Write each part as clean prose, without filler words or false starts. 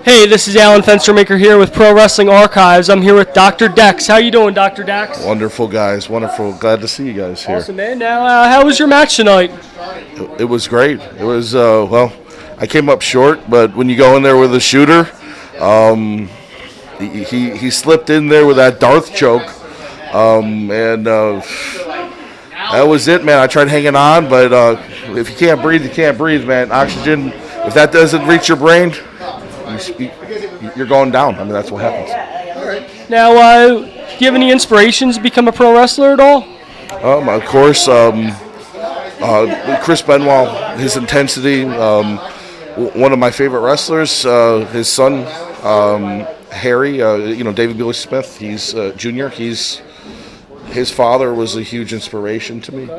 Hey, this is Alan Fenstermaker here with Pro Wrestling Archives. I'm here with Dr. Dex. How you doing, Dr. Dex? Wonderful, guys. Wonderful. Glad to see you guys here. Awesome, man. Now, how was your match tonight? It was great. It was, well, I came up short, but when you go in there with a shooter, he slipped in there with that Darth choke, and that was it, man. I tried hanging on, but if you can't breathe, you can't breathe, man. Oxygen, if that doesn't reach your brain, you're going down. I mean, that's what happens. Now, do you have any inspirations to become a pro wrestler at all? Of course, Chris Benoit, his intensity. One of my favorite wrestlers, his son, Harry. David Billy Smith. He's junior. His father was a huge inspiration to me.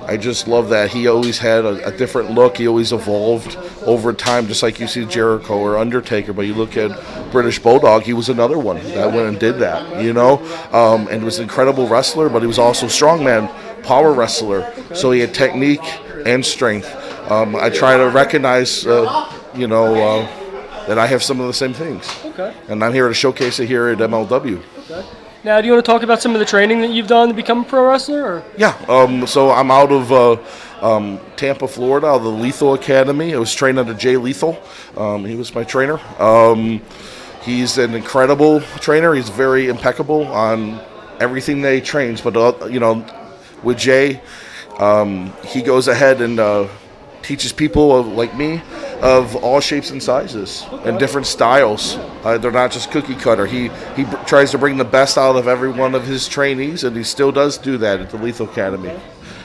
I just love that he always had a different look. He always evolved over time, just like you see Jericho or Undertaker. But you look at British Bulldog, he was another one that went and did that, and was an incredible wrestler, but he was also strongman, power wrestler. So he had technique and strength. I try to recognize, that I have some of the same things. Okay. And I'm here to showcase it here at MLW. Okay. Now, do you want to talk about some of the training that you've done to become a pro wrestler? Or? Yeah, so I'm out of Tampa, Florida, out of the Lethal Academy. I was trained under Jay Lethal. He was my trainer. He's an incredible trainer. He's very impeccable on everything that he trains. But, with Jay, he goes ahead and teaches people like me of all shapes and sizes and different styles. They're not just cookie cutter. He tries to bring the best out of every one of his trainees, and he still does do that at the Lethal Academy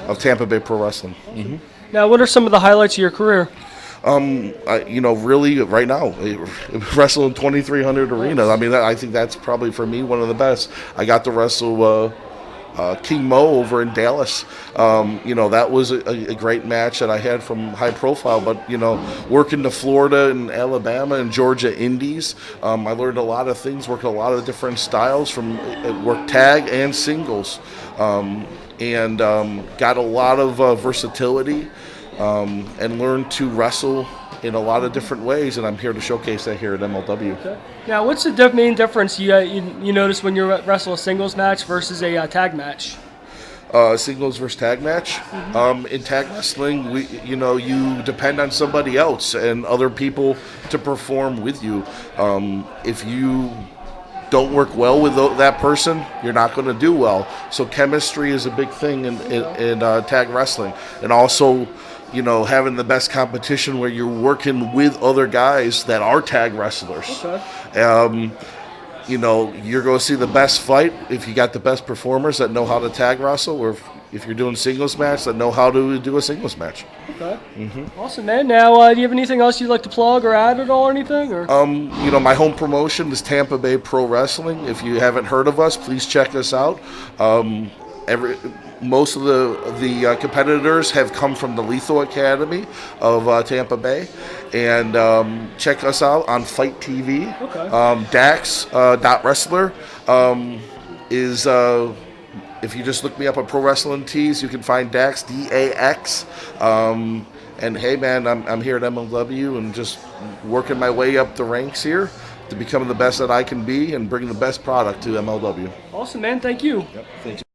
of Tampa Bay Pro Wrestling. Mm-hmm. Now, what are some of the highlights of your career? Really, right now, wrestling 2,300 arenas. I mean, I think that's probably for me one of the best. I got to wrestle King Mo over in Dallas. That was a great match that I had from high profile, but working to Florida and Alabama and Georgia indies, I learned a lot of things, worked a lot of different styles from work tag and singles, and got a lot of versatility, and learned to wrestle in a lot of different ways, and I'm here to showcase that here at MLW. Okay. Now, what's the main difference you notice when you wrestle a singles match versus a tag match? Singles versus tag match. Mm-hmm. In tag wrestling, you depend on somebody else and other people to perform with you. If you don't work well with that person, you're not going to do well. So chemistry is a big thing in tag wrestling, and also having the best competition where you're working with other guys that are tag wrestlers. Okay. You're going to see the best fight if you got the best performers that know how to tag wrestle, or if you're doing singles match that know how to do a singles match. Okay. Mm-hmm. Awesome, man. Now, do you have anything else you'd like to plug or add at all or anything? Or? My home promotion is Tampa Bay Pro Wrestling. If you haven't heard of us, please check us out. Most of the competitors have come from the Lethal Academy of Tampa Bay, and check us out on Fight TV. Okay. Dax.wrestler is if you just look me up on Pro Wrestling Tees, you can find Dax, DAX. And hey, man, I'm here at MLW and just working my way up the ranks here to become the best that I can be and bring the best product to MLW. Awesome, man. Thank you. Yep. Thank you.